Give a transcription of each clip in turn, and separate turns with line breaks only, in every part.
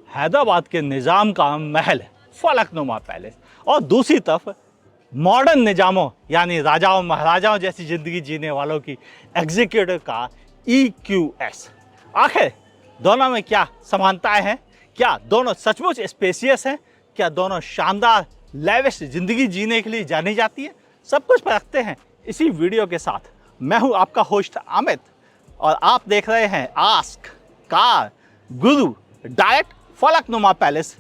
हैदराबाद के निज़ाम का महल फलकनुमा पैलेस, और दूसरी तरफ मॉडर्न निज़ामों यानी राजाओं महाराजाओं जैसी ज़िंदगी जीने वालों की एग्जीक्यूटिव कार EQS। आखिर दोनों में क्या समानताएं हैं? क्या दोनों सचमुच स्पेसियस हैं? क्या दोनों शानदार लेविश ज़िंदगी जीने के लिए जानी जाती है? सब कुछ परखते हैं इसी वीडियो के साथ। मैं हूं आपका होस्ट अमित और आप देख रहे हैं आस्क कार गुरु डायरेक्ट फलकनुमा पैलेस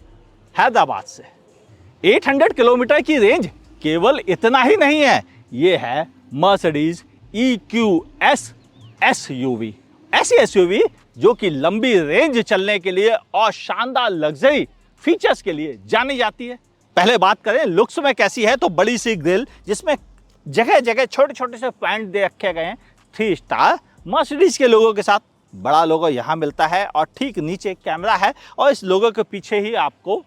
हैदराबाद से। 800 किलोमीटर की रेंज केवल इतना ही नहीं है, ये है मर्सिडीज EQS SUV। ऐसी SUV जो कि लंबी रेंज चलने के लिए और शानदार लग्जरी फीचर्स के लिए जानी जाती है। पहले बात करें लुक्स में कैसी है, तो बड़ी सी ग्रिल जिसमें जगह जगह छोटे छोटे से पॉइंट दे रखे गए हैं 3 स्टार मर्सिडीज के लोगों के साथ। बड़ा लोगो यहाँ मिलता है और ठीक नीचे कैमरा है और इस लोगो के पीछे ही आपको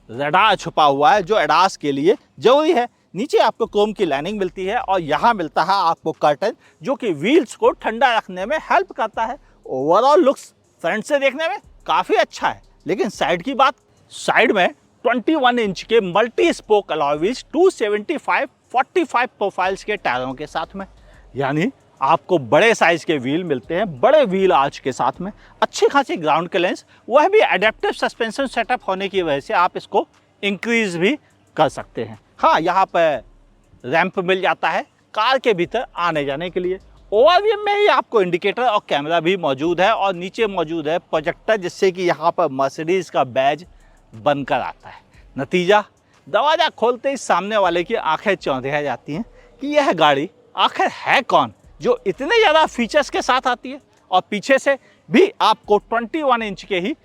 रडार छुपा हुआ है जो एडास के लिए जरूरी है। नीचे आपको क्रोम की लाइनिंग मिलती है और यहाँ मिलता है आपको कर्टन जो कि व्हील्स को ठंडा रखने में हेल्प करता है। ओवरऑल लुक्स फ्रंट से देखने में काफ़ी अच्छा है, लेकिन साइड की बात, साइड में 21 इंच के multi spoke alloy wheels 275/45 profiles के टायरों के साथ में, यानी आपको बड़े साइज के व्हील मिलते हैं, बड़े व्हील आर्च के साथ में, अच्छी खासी ग्राउंड क्लियरेंस, वह भी एडेप्टिव सस्पेंशन सेटअप होने की वजह से आप इसको इंक्रीज भी कर सकते हैं। हाँ, यहाँ पर रैंप मिल जाता है कार के भीतर आने जाने के लिए। ओवरव्यू में ही आपको इंडिकेटर और कैमरा भी मौजूद है और नीचे मौजूद है प्रोजेक्टर, जिससे कि यहाँ पर मर्सिडीज का बैज बनकर आता है। नतीजा, दरवाजा खोलते ही सामने वाले की आंखें चौंधिया जाती हैं कि यह गाड़ी आखिर है कौन जो इतने ज़्यादा फीचर्स के साथ आती है। और पीछे से भी आपको 21 इंच के ही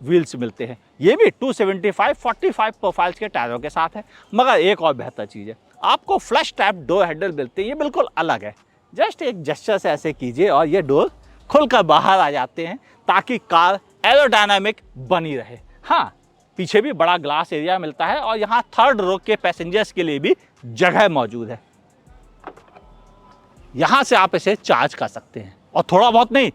व्हील्स मिलते हैं, ये भी 275/45 प्रोफाइल्स के टायरों के साथ है। मगर एक और बेहतर चीज़ है, आपको फ्लश टाइप डोर हैंडल मिलते हैं, ये बिल्कुल अलग है। जस्ट एक जेस्चर से ऐसे कीजिए और ये डोर खुलकर बाहर आ जाते हैं ताकि कार एरोडायनामिक बनी रहे। हाँ, पीछे भी बड़ा ग्लास एरिया मिलता है और यहाँ 3rd रो के पैसेंजर्स के लिए भी जगह मौजूद है। यहाँ से आप इसे चार्ज कर सकते हैं और थोड़ा बहुत नहीं,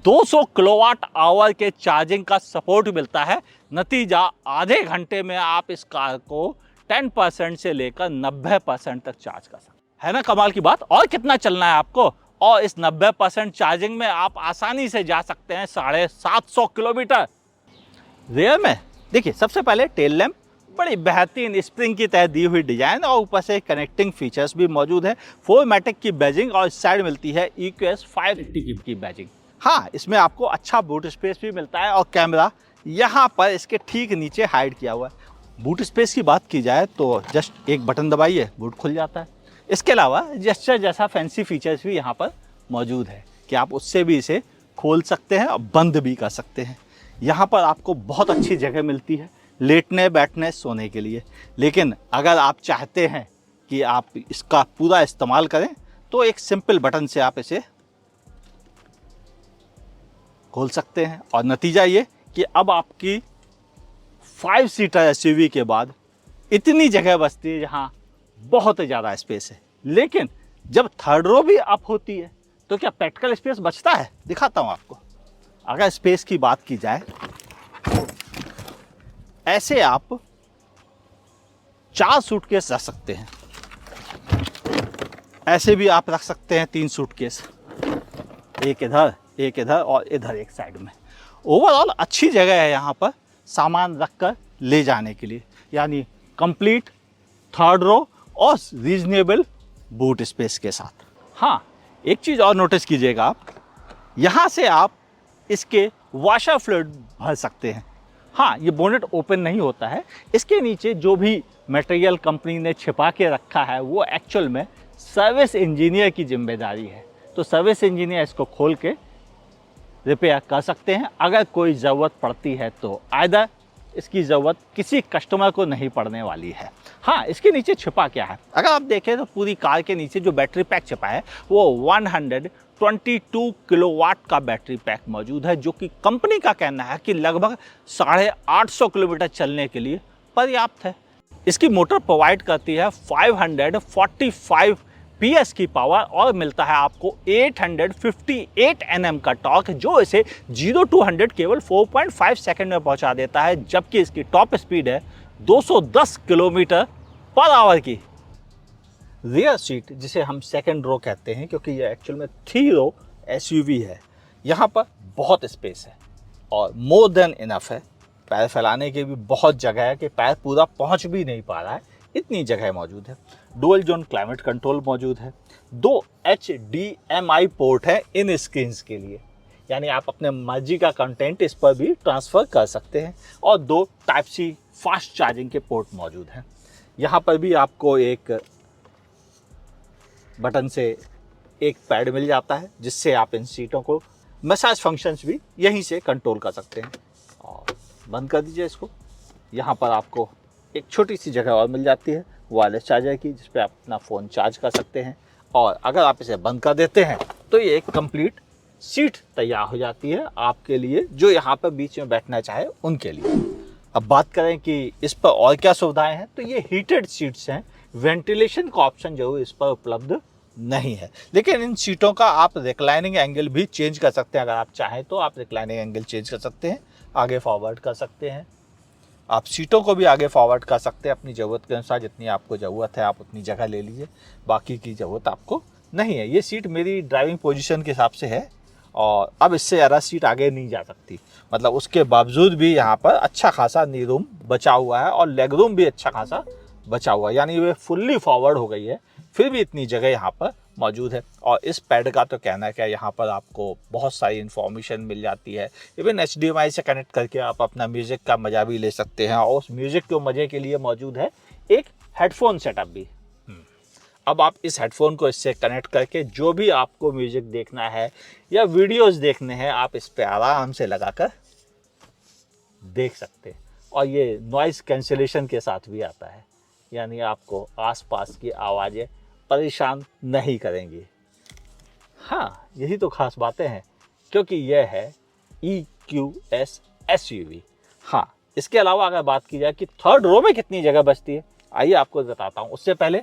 200 किलोवाट आवर के चार्जिंग का सपोर्ट मिलता है। नतीजा, आधे घंटे में आप इस कार को 10% से लेकर 90% तक चार्ज कर सकते हैं। है ना कमाल की बात? और कितना चलना है आपको, और इस 90% चार्जिंग में आप आसानी से जा सकते हैं 750 किलोमीटर। रेयर में देखिए, सबसे पहले टेल लैंप, बड़ी बेहतरीन स्प्रिंग की तरह दी हुई डिजाइन और ऊपर से कनेक्टिंग फीचर्स भी मौजूद है। 4मैटिक की बैजिंग और इस साइड मिलती है EQS 580 की बैजिंग। हाँ, इसमें आपको अच्छा बूट स्पेस भी मिलता है और कैमरा यहाँ पर इसके ठीक नीचे हाइड किया हुआ है। बूट स्पेस की बात की जाए तो जस्ट एक बटन दबाइए, बूट खुल जाता है। इसके अलावा जेस्चर जैसा फैंसी फीचर्स भी यहाँ पर मौजूद है कि आप उससे भी इसे खोल सकते हैं और बंद भी कर सकते हैं। यहाँ पर आपको बहुत अच्छी जगह मिलती है लेटने बैठने सोने के लिए, लेकिन अगर आप चाहते हैं कि आप इसका पूरा इस्तेमाल करें तो एक सिंपल बटन से आप इसे खोल सकते हैं। और नतीजा ये कि अब आपकी 5 सीटर SUV के बाद इतनी जगह बचती है जहाँ बहुत ज़्यादा स्पेस है। लेकिन जब 3rd रो भी अप होती है तो क्या प्रैक्टिकल स्पेस बचता है? दिखाता हूँ आपको। अगर स्पेस की बात की जाए, ऐसे आप 4 सूटकेस रख सकते हैं, ऐसे भी आप रख सकते हैं 3 सूटकेस, एक इधर और इधर एक साइड में। ओवरऑल अच्छी जगह है यहाँ पर सामान रखकर ले जाने के लिए, यानी कंप्लीट 3rd रो और रीजनेबल बूट स्पेस के साथ। हाँ, एक चीज़ और नोटिस कीजिएगा आप, यहाँ से आप इसके वॉशर फ्लूइड भर सकते हैं। हाँ, ये बोनेट ओपन नहीं होता है, इसके नीचे जो भी मटेरियल कंपनी ने छिपा के रखा है वो एक्चुअल में सर्विस इंजीनियर की जिम्मेदारी है। तो सर्विस इंजीनियर इसको खोल के रिपेयर कर सकते हैं अगर कोई ज़रूरत पड़ती है तो। आइदर इसकी ज़रूरत किसी कस्टमर को नहीं पड़ने वाली है। हाँ, इसके नीचे छिपा क्या है, अगर आप देखें तो पूरी कार के नीचे जो बैटरी पैक छिपा है वो 122 किलोवाट का बैटरी पैक मौजूद है, जो कि कंपनी का कहना है कि लगभग 850 किलोमीटर चलने के लिए पर्याप्त है। इसकी मोटर प्रोवाइड करती है 545 PS की पावर और मिलता है आपको 858 Nm का टॉर्क, जो इसे 0 to 100 केवल 4.5 सेकंड में पहुंचा देता है, जबकि इसकी टॉप स्पीड है 210 किलोमीटर पर आवर की। रियर सीट, जिसे हम सेकंड रो कहते हैं क्योंकि ये एक्चुअल में 3 रो SUV है, यहाँ पर बहुत स्पेस है और मोर देन इनफ है। पैर फैलाने की भी बहुत जगह है कि पैर पूरा पहुँच भी नहीं पा रहा है, इतनी जगह मौजूद है। डुअल जोन क्लाइमेट कंट्रोल मौजूद है। 2 HDMI पोर्ट है इन स्क्रीन्स के लिए, यानी आप अपने मर्जी का कंटेंट इस पर भी ट्रांसफ़र कर सकते हैं। और 2 Type-C फास्ट चार्जिंग के पोर्ट मौजूद हैं। यहाँ पर भी आपको एक बटन से एक पैड मिल जाता है, जिससे आप इन सीटों को मसाज फंक्शंस भी यहीं से कंट्रोल कर सकते हैं। और बंद कर दीजिए इसको। यहाँ पर आपको एक छोटी सी जगह और मिल जाती है वायरलेस चार्जर की, जिस पे आप अपना फ़ोन चार्ज कर सकते हैं। और अगर आप इसे बंद कर देते हैं तो ये एक कंप्लीट सीट तैयार हो जाती है आपके लिए, जो यहाँ पर बीच में बैठना चाहे उनके लिए। अब बात करें कि इस पर और क्या सुविधाएं हैं, तो ये हीटेड सीट्स हैं। वेंटिलेशन का ऑप्शन जो इस पर उपलब्ध नहीं है, लेकिन इन सीटों का आप रिक्लाइनिंग एंगल भी चेंज कर सकते हैं। अगर आप चाहें तो आप रिक्लाइनिंग एंगल चेंज कर सकते हैं, आगे फॉरवर्ड कर सकते हैं। आप सीटों को भी आगे फॉरवर्ड कर सकते हैं अपनी ज़रूरत के अनुसार। जितनी आपको ज़रूरत है आप उतनी जगह ले लीजिए, बाकी की ज़रूरत आपको नहीं है। ये सीट मेरी ड्राइविंग पोजीशन के हिसाब से है और अब इससे ज़्यादा सीट आगे नहीं जा सकती। मतलब उसके बावजूद भी यहाँ पर अच्छा खासा नी रूम बचा हुआ है और लेग रूम भी अच्छा खासा बचा हुआ है, यानी वे फुल्ली फॉरवर्ड हो गई है, फिर भी इतनी जगह यहाँ पर मौजूद है। और इस पैड का तो कहना है क्या, यहाँ पर आपको बहुत सारी इन्फॉर्मेशन मिल जाती है। इवन HDMI से कनेक्ट करके आप अपना म्यूज़िक का मज़ा भी ले सकते हैं। और उस म्यूज़िक के मज़े के लिए मौजूद है एक हेडफोन सेटअप भी। अब आप इस हेडफोन को इससे कनेक्ट करके जो भी आपको म्यूज़िक देखना है या वीडियोज़ देखने हैं, आप इस पर आराम से लगाकर देख सकते हैं। और ये नॉइज़ कैंसिलेशन के साथ भी आता है, यानी आपको आसपास की आवाज़ें परेशान नहीं करेंगी। हाँ, यही तो खास बातें हैं, क्योंकि यह है EQS SUV। हाँ, इसके अलावा अगर बात की जाए कि थर्ड रो में कितनी जगह बचती है, आइए आपको बताता हूँ। उससे पहले,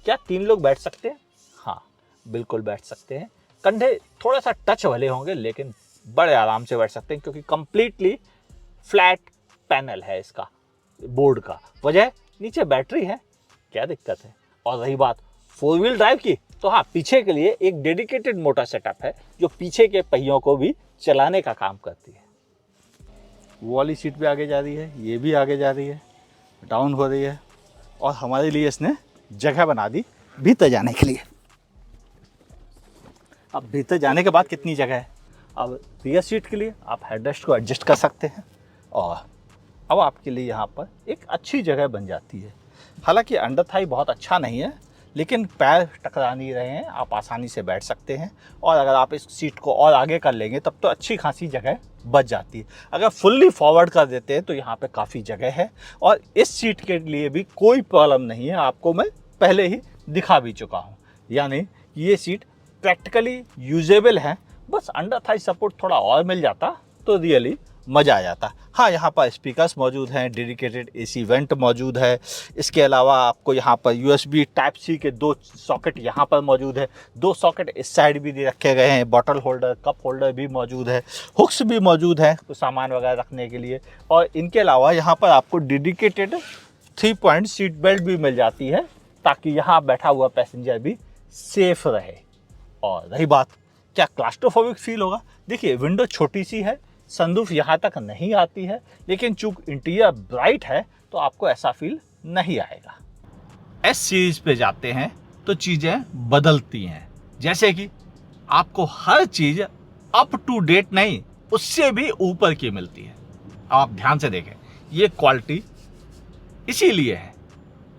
क्या 3 लोग बैठ सकते हैं? हाँ, बिल्कुल बैठ सकते हैं। कंधे थोड़ा सा टच वाले होंगे, लेकिन बड़े आराम से बैठ सकते हैं, क्योंकि कंप्लीटली फ्लैट पैनल है इसका बोर्ड का। वजह, नीचे बैटरी है, क्या दिक्कत है। और रही बात 4 व्हील ड्राइव की, तो हाँ, पीछे के लिए एक डेडिकेटेड मोटर सेटअप है, जो पीछे के पहियों को भी चलाने का काम करती है। वो वाली सीट भी आगे जा रही है, ये भी आगे जा रही है, डाउन हो रही है। और हमारे लिए इसने जगह बना दी भीतर जाने के लिए। अब भीतर जाने के बाद कितनी जगह है, अब रियर सीट के लिए आप हेडरेस्ट को एडजस्ट कर सकते हैं और अब आपके लिए यहाँ पर एक अच्छी जगह बन जाती है। हालांकि अंडर थाई बहुत अच्छा नहीं है, लेकिन पैर टकरा नहीं रहे हैं, आप आसानी से बैठ सकते हैं। और अगर आप इस सीट को और आगे कर लेंगे तब तो अच्छी खासी जगह बच जाती है। अगर फुल्ली फॉरवर्ड कर देते हैं तो यहाँ पे काफ़ी जगह है और इस सीट के लिए भी कोई प्रॉब्लम नहीं है, आपको मैं पहले ही दिखा भी चुका हूँ। यानी ये सीट प्रैक्टिकली यूजेबल है, बस अंडर थाई सपोर्ट थोड़ा और मिल जाता तो रियली मज़ा आ जाता। हाँ, यहाँ पर स्पीकर्स मौजूद हैं, डेडिकेटेड AC वेंट मौजूद है। इसके अलावा आपको यहाँ पर USB Type-C के 2 सॉकेट यहाँ पर मौजूद है। 2 सॉकेट इस साइड भी रखे गए हैं। बॉटल होल्डर, कप होल्डर भी मौजूद है। हुक्स भी मौजूद हैं कुछ सामान वगैरह रखने के लिए। और इनके अलावा यहाँ पर आपको डेडिकेटेड 3 पॉइंट सीट बेल्ट भी मिल जाती है, ताकि यहाँ बैठा हुआ पैसेंजर भी सेफ रहे। और रही बात, क्या क्लास्ट्रोफोबिक फील होगा? देखिए, विंडो छोटी सी है, सनरूफ यहाँ तक नहीं आती है, लेकिन चूंकि इंटीरियर ब्राइट है तो आपको ऐसा फील नहीं आएगा। S सीरीज पे जाते हैं तो चीज़ें बदलती हैं, जैसे कि आपको हर चीज़ अप टू डेट नहीं, उससे भी ऊपर की मिलती है। आप ध्यान से देखें, ये क्वालिटी इसीलिए है।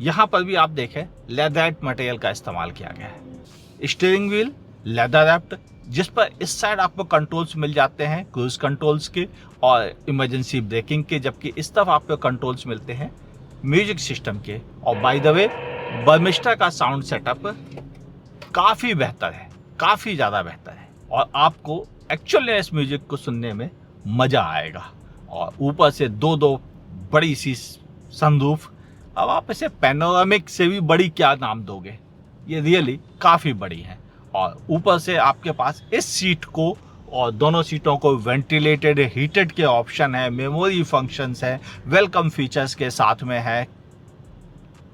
यहाँ पर भी आप देखें, लेदरैप्ड मटेरियल का इस्तेमाल किया गया है। स्टीयरिंग व्हील लेदर रैप्ड, जिस पर इस साइड आपको कंट्रोल्स मिल जाते हैं क्रूज कंट्रोल्स के और इमरजेंसी ब्रेकिंग के, जबकि इस तरफ आपको कंट्रोल्स मिलते हैं म्यूजिक सिस्टम के। और बाय द वे, बर्मिस्टा का साउंड सेटअप काफ़ी बेहतर है, काफ़ी ज़्यादा बेहतर है और आपको एक्चुअली इस म्यूजिक को सुनने में मज़ा आएगा। और ऊपर से दो बड़ी सी सनरूफ, अब आप इसे पैनोरामिक से भी बड़ी क्या नाम दोगे, ये रियली काफ़ी बड़ी हैं। और ऊपर से आपके पास इस सीट को और दोनों सीटों को वेंटिलेटेड हीटेड के ऑप्शन है, मेमोरी फंक्शंस है, वेलकम फीचर्स के साथ में है।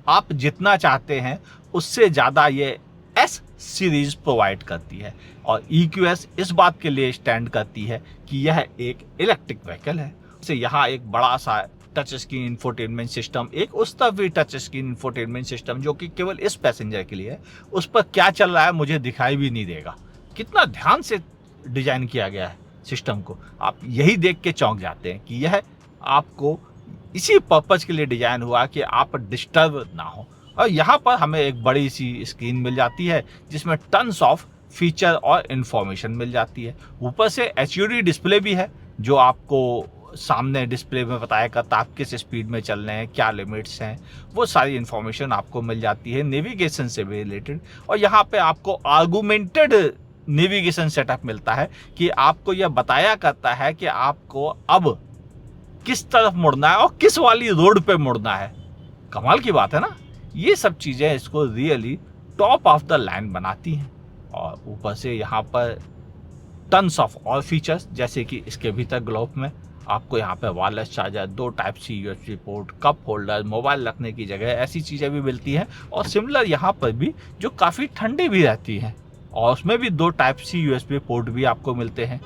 आप जितना चाहते हैं उससे ज़्यादा ये एस सीरीज प्रोवाइड करती है। और EQS इस बात के लिए स्टैंड करती है कि यह एक इलेक्ट्रिक व्हीकल है। जैसे यहाँ एक बड़ा सा टच स्क्रीन इंफोटेनमेंट सिस्टम, एक उस तरफ भी टच स्क्रीन इंफोटेनमेंट सिस्टम जो कि केवल इस पैसेंजर के लिए है, उस पर क्या चल रहा है मुझे दिखाई भी नहीं देगा। कितना ध्यान से डिजाइन किया गया है सिस्टम को, आप यही देख के चौंक जाते हैं कि यह आपको इसी पर्पज के लिए डिजाइन हुआ कि आप डिस्टर्ब ना हो। और यहाँ पर हमें एक बड़ी सी स्क्रीन मिल जाती है जिसमें टन्स ऑफ फीचर और इंफॉर्मेशन मिल जाती है। ऊपर से HUD डिस्प्ले भी है जो आपको सामने डिस्प्ले में बताया करता आप किस स्पीड में चल रहे हैं, क्या लिमिट्स हैं, वो सारी इंफॉर्मेशन आपको मिल जाती है नेविगेशन से भी रिलेटेड। और यहाँ पे आपको आर्गुमेंटेड नेविगेशन सेटअप मिलता है कि आपको यह बताया करता है कि आपको अब किस तरफ मुड़ना है और किस वाली रोड पे मुड़ना है। कमाल की बात है ना। ये सब चीज़ें इसको really top of the line बनाती हैं। और ऊपर से यहाँ पर टन्स ऑफ और फीचर्स, जैसे कि इसके भीतर ग्लोब में आपको यहाँ पे wireless charger, 2 Type-C USB port, cup holder, mobile रखने की जगह, ऐसी चीज़ें भी मिलती हैं। और सिमिलर यहाँ पर भी जो काफ़ी ठंडी भी रहती हैं, और उसमें भी 2 Type-C USB पोर्ट भी आपको मिलते हैं।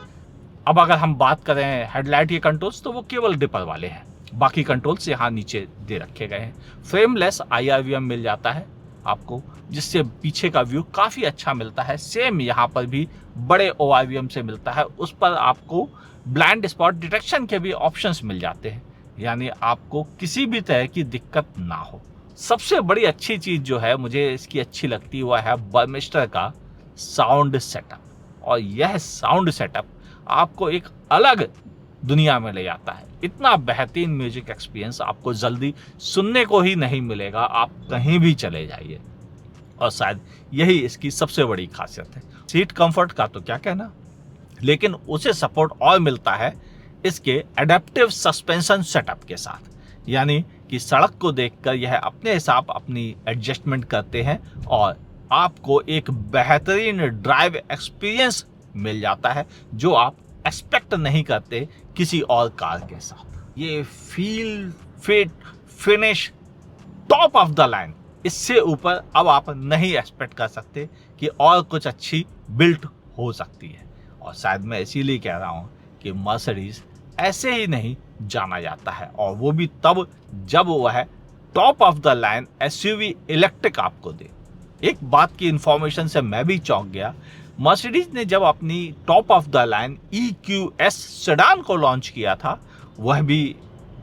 अब अगर हम बात करें हेडलाइट के कंट्रोल्स, तो वो केवल डिपर वाले हैं, बाकी कंट्रोल्स यहाँ नीचे दे रखे गए हैं। फ्रेमलेस IRVM मिल जाता है आपको, जिससे पीछे का व्यू काफ़ी अच्छा मिलता है। सेम यहाँ पर भी बड़े ORVM से मिलता है, उस पर आपको ब्लाइंड स्पॉट डिटेक्शन के भी ऑप्शंस मिल जाते हैं, यानी आपको किसी भी तरह की दिक्कत ना हो। सबसे बड़ी अच्छी चीज़ जो है मुझे इसकी अच्छी लगती है वह है बर्मिस्टर का साउंड सेटअप। और यह साउंड सेटअप आपको एक अलग दुनिया में ले जाता है। इतना बेहतरीन म्यूजिक एक्सपीरियंस आपको जल्दी सुनने को ही नहीं मिलेगा, आप कहीं भी चले जाइए। और शायद यही इसकी सबसे बड़ी खासियत है। सीट कंफर्ट का तो क्या कहना, लेकिन उसे सपोर्ट और मिलता है इसके एडेप्टिव सस्पेंशन सेटअप के साथ, यानी कि सड़क को देखकर यह अपने हिसाब अपनी एडजस्टमेंट करते हैं और आपको एक बेहतरीन ड्राइव एक्सपीरियंस मिल जाता है जो आप एक्सपेक्ट नहीं करते किसी और कार के साथ। ये feel, fit, finish top of the line, इससे ऊपर अब आप नहीं एक्सपेक्ट कर सकते कि और कुछ अच्छी बिल्ट हो सकती है। और शायद मैं इसीलिए कह रहा हूँ कि मर्सिडीज ऐसे ही नहीं जाना जाता है, और वो भी तब जब वह top of the line SUV electric आपको दे। एक बात की इंफॉर्मेशन से मैं भी चौंक गया, मर्सिडीज ने जब अपनी top of the line EQS sedan को लॉन्च किया था, वह भी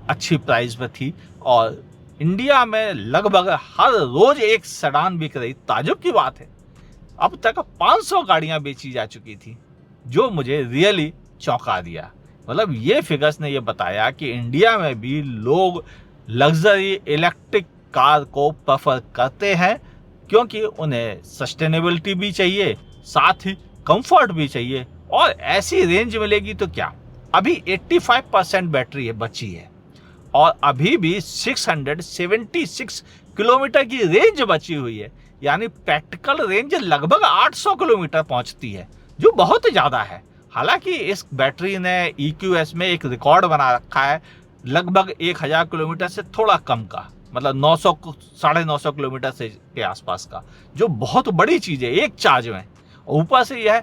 अच्छी प्राइस में थी और इंडिया में लगभग हर रोज एक सेडान बिक रही। ताजुब की बात है, अब तक 500 गाड़ियां बेची जा चुकी थी, जो मुझे रियली चौंका दिया। मतलब ये फिगर्स ने ये बताया कि इंडिया में भी लोग लग्जरी इलेक्ट्रिक कार को प्रेफर करते हैं, क्योंकि उन्हें सस्टेनेबिलिटी भी चाहिए, साथ ही कंफर्ट भी चाहिए, और ऐसी रेंज मिलेगी तो क्या। अभी 85% बैटरी बची है और अभी भी 676 किलोमीटर की रेंज बची हुई है, यानी प्रैक्टिकल रेंज लगभग 800 किलोमीटर पहुंचती है, जो बहुत ज़्यादा है। हालांकि इस बैटरी ने EQS में एक रिकॉर्ड बना रखा है लगभग 1000 किलोमीटर से थोड़ा कम का, मतलब 900 किलोमीटर से के आसपास का, जो बहुत बड़ी चीज़ है एक चार्ज में। ऊपर से यह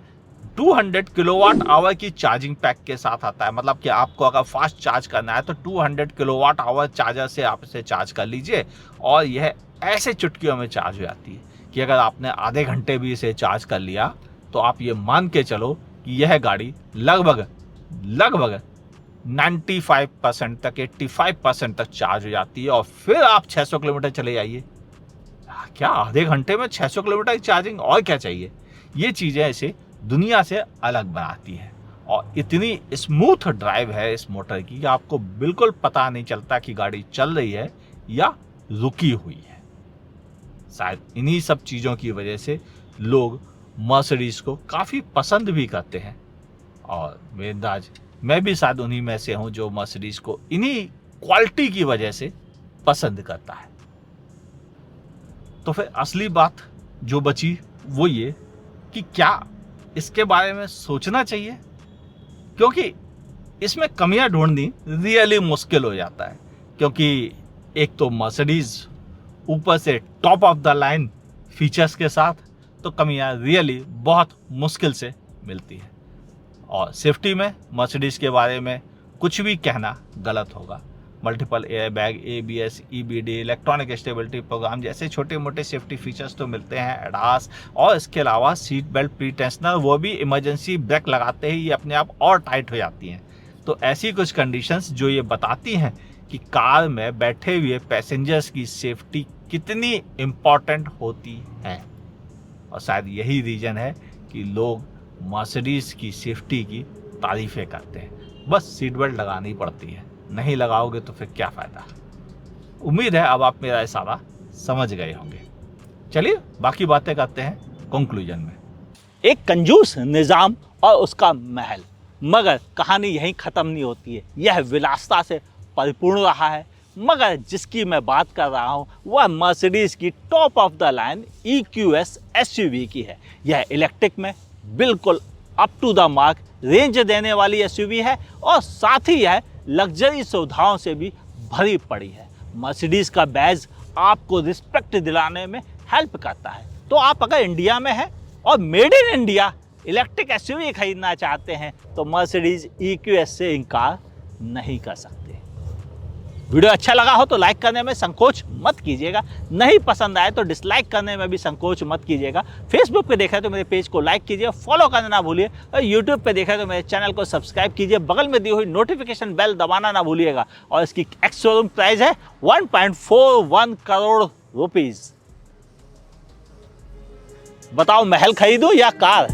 200 किलोवाट आवर की चार्जिंग पैक के साथ आता है, मतलब कि आपको अगर फास्ट चार्ज करना है तो 200 किलोवाट आवर चार्जर से आप इसे चार्ज कर लीजिए, और यह ऐसे चुटकियों में चार्ज हो जाती है कि अगर आपने आधे घंटे भी इसे चार्ज कर लिया तो आप ये मान के चलो कि यह गाड़ी लगभग 95% तक, 85% तक चार्ज हो जाती है। और फिर आप 600 किलोमीटर चले जाइए। क्या आधे घंटे में 600 किलोमीटर की चार्जिंग, और क्या चाहिए। ये चीज़ें इसे दुनिया से अलग बनाती है, और इतनी स्मूथ ड्राइव है इस मोटर की कि आपको बिल्कुल पता नहीं चलता कि गाड़ी चल रही है या रुकी हुई है। शायद इन्हीं सब चीज़ों की वजह से लोग मर्सिडीज को काफ़ी पसंद भी करते हैं, और मैं भी शायद उन्हीं में से हूं जो मर्सिडीज को इन्हीं क्वालिटी की वजह से पसंद करता है। तो फिर असली बात जो बची वो ये कि क्या इसके बारे में सोचना चाहिए, क्योंकि इसमें कमियां ढूंढनी रियली मुश्किल हो जाता है। क्योंकि एक तो मर्सिडीज ऊपर से top of the line features के साथ, तो कमियां रियली बहुत मुश्किल से मिलती है। और सेफ्टी में मर्सिडीज के बारे में कुछ भी कहना गलत होगा। Multiple air bag, ABS, EBD, electronic stability programme जैसे छोटे मोटे सेफ्टी फीचर्स तो मिलते हैं एडास, और इसके अलावा सीट बेल्ट प्री टेंशनर, वो भी इमरजेंसी ब्रेक लगाते ही ये अपने आप और टाइट हो जाती हैं। तो ऐसी कुछ कंडीशंस जो ये बताती हैं कि कार में बैठे हुए पैसेंजर्स की सेफ्टी कितनी इम्पॉर्टेंट होती है। और शायद यही रीज़न है कि लोग मर्सिडीज की सेफ्टी की तारीफ़ें करते हैं। बस सीट बेल्ट लगानी पड़ती है, नहीं लगाओगे तो फिर क्या फ़ायदा। उम्मीद है अब आप मेरा इशारा समझ गए होंगे। चलिए बाकी बातें करते हैं कंक्लूजन में। एक कंजूस निज़ाम और उसका महल, मगर कहानी यहीं ख़त्म नहीं होती है। यह विलासिता से परिपूर्ण रहा है, मगर जिसकी मैं बात कर रहा हूँ वह मर्सिडीज़ की top of the line EQS SUV की है। यह इलेक्ट्रिक में बिल्कुल up to the mark range देने वाली SUV है, और साथ ही यह लग्जरी सुविधाओं से भी भरी पड़ी है। मर्सिडीज़ का बैज आपको रिस्पेक्ट दिलाने में हेल्प करता है। तो आप अगर इंडिया में हैं और made in India electric SUV खरीदना चाहते हैं तो मर्सिडीज़ EQS से इनकार नहीं कर सकते। वीडियो अच्छा लगा हो तो लाइक करने में संकोच मत कीजिएगा, नहीं पसंद आए तो डिसलाइक करने में भी संकोच मत कीजिएगा। फेसबुक पे देखा है तो मेरे पेज को लाइक कीजिए, फॉलो करना ना भूलिए, और यूट्यूब पे देखा है तो मेरे चैनल को सब्सक्राइब कीजिए। बगल में दी हुई नोटिफिकेशन बेल दबाना ना भूलिएगा। और इसकी एक्स शोरूम प्राइस है 1.41 करोड़ रुपीज़। बताओ महल खरीदो या कार?